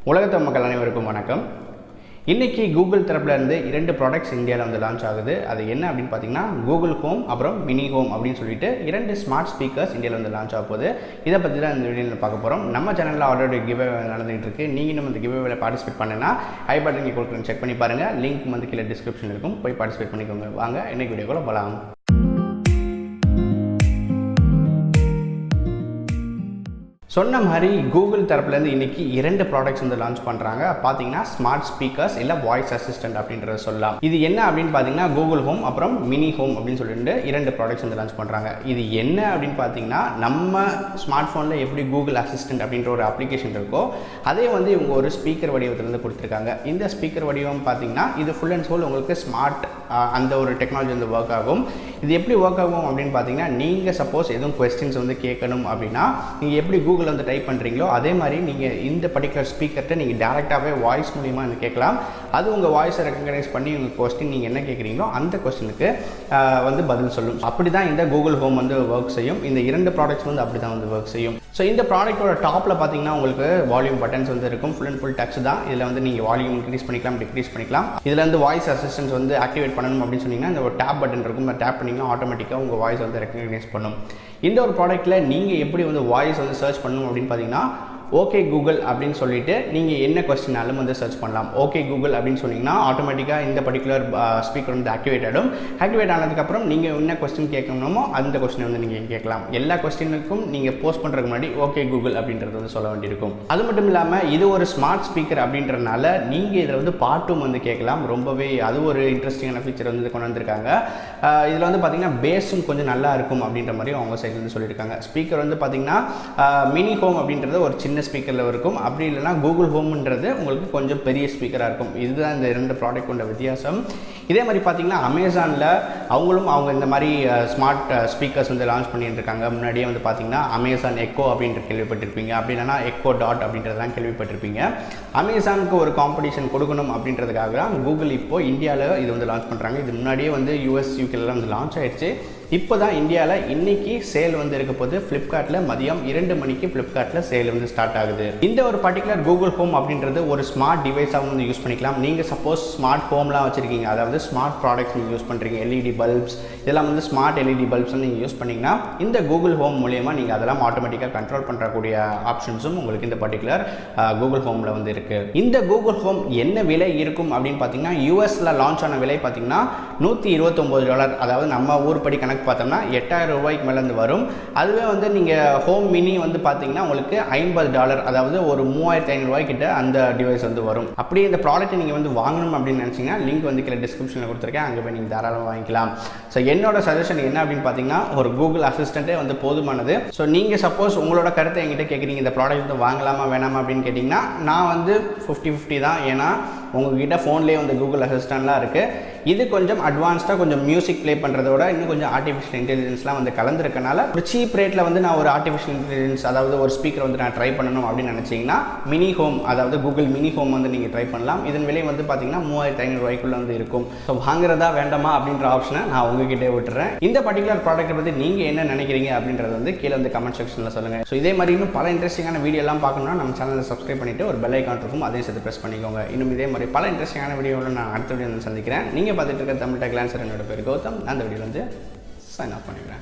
உலகத் மக்கள் அனைவருக்கும் வணக்கம். இன்னைக்கு கூகுள் தரப்புல இருந்து 2 ப்ராடக்ட்ஸ் இந்தியாவில் வந்து லான்ச் ஆகுது. அது என்ன அப்படின்னு பார்த்தீங்கன்னா கூகுள் ஹோம் அப்புறம் மினி ஹோம் அப்படின்னு சொல்லிட்டு 2 ஸ்மார்ட் ஸ்பீக்கர்ஸ் இந்தியாவில் வந்து லான்ச் ஆக போகுது. இதை பற்றி தான் இந்த வீடியோவில் பார்க்க போகிறோம். நம்ம சேனலில் ஆல்ரெடி கிவ் அவே நடந்துகிட்டு இருக்கு. நீங்கள் இன்னும் இந்த கிவ் அவேல பார்ட்டிசிபேட் பண்ணுன்னா ஐ பட்டன் கொடுக்குறேன், செக் பண்ணி பாருங்கள். லிங்க் வந்து கீழே டிஸ்கிரிப்ஷன் இருக்கும், போய் பார்ட்டிசிபேட் பண்ணிக்கோங்க. வாங்க இன்னைக்கு வீடியோக்குள்ள போகலாம். சொன்ன மாதிரி கூகுள் தரப்புலேருந்து இன்றைக்கி 2 ப்ராடக்ட்ஸ் வந்து லான்ச் பண்ணுறாங்க. பார்த்தீங்கன்னா ஸ்மார்ட் ஸ்பீக்கர்ஸ் இல்லை வாய்ஸ் அசிஸ்டன்ட் அப்படின்றத சொல்லலாம். இது என்ன அப்படின்னு பார்த்தீங்கன்னா கூகுள் ஹோம் அப்புறம் மினி ஹோம் அப்படின்னு சொல்லிட்டு 2 ப்ராடக்ட்ஸ் வந்து லான்ச் பண்ணுறாங்க. இது என்ன அப்படின்னு பார்த்தீங்கன்னா நம்ம ஸ்மார்ட் ஃபோனில் எப்படி கூகுள் அசிஸ்டன்ட் அப்படின்ற ஒரு அப்ளிகேஷன் இருக்கோ அதே வந்து இவங்க ஒரு ஸ்பீக்கர் வடிவத்திலேருந்து கொடுத்துருக்காங்க. இந்த ஸ்பீக்கர் வடிவம் பார்த்தீங்கன்னா இது ஃபுல் அண்ட் ஃபுல் உங்களுக்கு ஸ்மார்ட் அந்த ஒரு டெக்னாலஜி வந்து ஒர்க் ஆகும். இது எப்படி ஒர்க் ஆகும் அப்படின்னு பார்த்தீங்கன்னா நீங்கள் சப்போஸ் எதுவும் கொஸ்டின்ஸ் வந்து கேட்கணும் அப்படின்னா நீங்கள் எப்படி கூகுள் வந்து டைப் பண்ணுறீங்களோ அதே மாதிரி நீங்கள் இந்த பர்டிகுலர் ஸ்பீக்கர்கிட்ட நீங்கள் டேரெக்டாகவே வாய்ஸ் மூலிமா வந்து கேட்கலாம். அது உங்கள் வாய்ஸை ரெக்கக்னைஸ் பண்ணி உங்கள் கொஸ்டின் நீங்கள் என்ன கேட்குறீங்களோ அந்த கொஸ்டினுக்கு வந்து பதில் சொல்லும். அப்படி தான் இந்த கூகுள் ஹோம் வந்து ஒர்க் செய்யும். இந்த 2 ப்ராடக்ட்ஸ் வந்து அப்படி தான் வந்து ஒர்க் செய்யும். ஸோ இந்த ப்ராடக்ட்டோட டாப்பில் பார்த்தீங்கன்னா உங்களுக்கு வால்யூம் பட்டன்ஸ் வந்து இருக்கும். ஃபுல் அண்ட் ஃபுல் டச் தான். இதில் வந்து நீங்கள் வால்யூம் இன்க்ரீஸ் பண்ணிக்கலாம், டிக்ரீஸ் பண்ணிக்கலாம். இதில் வந்து வாய்ஸ் அசிஸ்டன்ஸ் வந்து ஆக்டிவேட் பண்ணணும் அப்படின்னு சொன்னீங்கன்னா இந்த ஒரு டேப் பட்டன் இருக்கும். டேப் பண்ணிங்கன்னா ஆட்டோமேட்டிக்காக உங்கள் வாய்ஸ் வந்து ரெக்கக்னைஸ் பண்ணும். இந்த ஒரு ப்ராடக்ட்டில் நீங்கள் எப்படி வந்து வாய்ஸ் வந்து சர்ச் பண்ணணும் அப்படின்னு பார்த்தீங்கன்னா ஓகே கூகுள் அப்படின்னு சொல்லிட்டு நீங்கள் என்ன கொஸ்டினாலும் வந்து சர்ச் பண்ணலாம். ஓகே கூகுள் அப்படின்னு சொன்னீங்கன்னா ஆட்டோமேட்டிக்காக இந்த பர்டிகுலர் ஸ்பீக்கர் வந்து ஆக்டிவேட் ஆகிடும். ஆக்டிவேட் ஆனதுக்கப்புறம் நீங்கள் என்ன கொஸ்டின் கேட்கணுமோ அந்த கொஸ்டினை வந்து நீங்கள் கேட்கலாம். எல்லா கொஸ்டினுக்கும் நீங்கள் போஸ்ட் பண்ணுறதுக்கு முன்னாடி ஓகே கூகுள் அப்படின்றது வந்து சொல்ல வேண்டியிருக்கும். அது மட்டும் இல்லாமல் இது ஒரு ஸ்மார்ட் ஸ்பீக்கர் அப்படின்றதுனால நீங்கள் இதில் வந்து பாட்டும் வந்து கேட்கலாம். ரொம்பவே அது ஒரு இன்ட்ரெஸ்டிங்கான ஃபீச்சர் வந்து கொண்டு வந்திருக்காங்க. இதில் வந்து பார்த்தீங்கன்னா பேஸும் கொஞ்சம் நல்லா இருக்கும் அப்படின்ற மாதிரி அவங்க சைடில் வந்து சொல்லியிருக்காங்க. ஸ்பீக்கர் வந்து பார்த்தீங்கன்னா மினி ஹோம் அப்படின்றது ஒரு சின்ன ஸ்பீக்கரில் இருக்கும். அப்படி இல்லைனா கூகுள் ஹோம்ன்றது உங்களுக்கு கொஞ்சம் பெரிய ஸ்பீக்கராக இருக்கும். இதுதான் இந்த 2 ப்ராடக்ட் கொண்ட வித்தியாசம். இதே மாதிரி பார்த்தீங்கன்னா அமேசானில் அவங்க இந்த மாதிரி ஸ்மார்ட் ஸ்பீக்கர்ஸ் வந்து லான்ச் பண்ணிட்டு இருக்காங்க. முன்னாடியே வந்து பார்த்தீங்கன்னா அமேசான் எக்கோ அப்படின்ற கேள்விப்பட்டிருப்பீங்க. அப்படி இல்லைனா எக்கோ டாட் அப்படின்றதெல்லாம் கேள்விப்பட்டிருப்பீங்க. அமேசானுக்கு ஒரு காம்படிஷன் கொடுக்கணும் அப்படின்றதுக்காக தான் கூகுள் இப்போது இந்தியாவில் இது வந்து லான்ச் பண்ணுறாங்க. இது முன்னாடியே வந்து US UKலாம் வந்து லான்ச் ஆகிடுச்சு. இப்போ தான் இந்தியாவில் இன்னைக்கு சேல் வந்து இருக்க போது. ஃப்ளிப்கார்ட்டில் மதியம் 2 மணிக்கு ஃப்ளிப்கார்ட்டில் சேல் வந்து ஸ்டார்ட் ஆகுது. இந்த ஒரு பர்டிகுலர் கூகுள் ஹோம் அப்படின்றது ஒரு ஸ்மார்ட் டிவைஸாக வந்து யூஸ் பண்ணிக்கலாம். நீங்கள் சப்போஸ் ஸ்மார்ட் ஹோம்லாம் வச்சுருக்கீங்க, அதாவது ஸ்மார்ட் ப்ராடக்ட்ஸ் நீங்கள் யூஸ் பண்ணுறீங்க, LED பல்ப்ஸ் இதெல்லாம் வந்து ஸ்மார்ட் LED பல்ப்ஸ் வந்து நீங்கள் யூஸ் பண்ணிங்கன்னா இந்த கூகுள் ஹோம் மூலியமாக நீங்கள் அதெல்லாம் ஆட்டோமேட்டிக்காக கண்ட்ரோல் பண்ணுறக்கூடிய ஆப்ஷன்ஸும் உங்களுக்கு இந்த பர்டிகுலர் கூகுள் ஹோமில் வந்து இருக்குது. இந்த கூகுள் ஹோம் என்ன விலை இருக்கும் அப்படின்னு பார்த்தீங்கன்னா USல லான்ச் ஆன விலை பார்த்தீங்கன்னா $129. அதாவது நம்ம ஊர் படி கணக்கு பார்த்தோம்னா 8000 ரூபாய்க்கு மேலேருந்து வரும். அதுவே வந்து நீங்கள் ஹோம் மினி வந்து பார்த்தீங்கன்னா உங்களுக்கு $50, அதாவது ஒரு 3500 ரூபாய்க்கிட்ட அந்த டிவைஸ் வந்து வரும். அப்படி இந்த ப்ராடக்ட்டை நீங்கள் வந்து வாங்கணும் அப்படின்னு நினச்சிங்கன்னா லிங்க் வந்து கீழே டிஸ்கிரிப்ஷனில் கொடுத்துருக்கேன், அங்கே போய் நீங்கள் தாராளமாக வாங்கிக்கலாம். ஸோ என்னோட சஜஷன் என்ன அப்படின்னு பார்த்தீங்கன்னா ஒரு கூகுள் அசிஸ்டண்ட்டே வந்து போதுமானது. ஸோ நீங்கள் சப்போஸ் உங்களோட கருத்தை என்கிட்ட கேட்குறீங்க, இந்த ப்ராடக்ட் வந்து வாங்கலாமா வேணாமா அப்படின்னு கேட்டிங்கன்னா நான் வந்து 50-50 தான். ஏன்னா உங்ககிட்ட ஃபோன்லேயே வந்து கூகுள் அசிஸ்டன்ட்லாம் இருக்குது. இது கொஞ்சம் அட்வான்ஸ்டாக கொஞ்சம் மியூசிக் ப்ளே பண்ணுறதோட இன்னும் கொஞ்சம் ஆர்டிஃபிஷியல் இன்டெலிஜென்ஸ்லாம் வந்து கலந்துருக்கனால ஒரு சீப் ரேட்டில் வந்து நான் ஒரு ஆர்டிஃபிஷியல் இன்டெலிஜென்ஸ் அதாவது ஒரு ஸ்பீக்கர் வந்து நான் ட்ரை பண்ணணும் அப்படின்னு நினச்சிங்கன்னா மினி ஹோம் அதாவது கூகுள் மினி ஹோம் வந்து நீங்கள் ட்ரை பண்ணலாம். இதன் விலை வந்து பார்த்தீங்கன்னா 3500 ரூபாய்க்குள்ளே வந்து இருக்கும். ஸோ வாங்குறதா வேண்டாமா அப்படின்ற ஆப்ஷனை நான் உங்ககிட்டே விட்டுறேன். இந்த பர்டிகுலர் ப்ராடக்ட்டை பற்றி நீங்கள் என்ன நினைக்கிறீங்க அப்படின்றது வந்து கீழே வந்து கமெண்ட் செக்ஷனில் சொல்லுங்கள். ஸோ இதே மாதிரி இன்னும் பல இன்ட்ரெஸ்டிங்கான வீடியோலாம் பார்க்கணும்னா நம்ம சேனலை சப்ஸ்கிரைப் பண்ணிவிட்டு ஒரு பெல் ஐகான் இருக்கும், அதையும் சேர்த்து ப்ரெஸ் பண்ணிக்கோங்க. இன்னும் இதே மாதிரி பல இன்ட்ரெஸ்டிங்கான வீடியோவில் நான் அடுத்த வீடியோ வந்து சந்திக்கிறேன். நீங்கள் பார்த்துட்டு இருக்க TechLancer என்னோட பேர் கௌதம். அந்த வீடியோ வந்து சைன் ஆஃப் பண்ணிக்கிறேன்.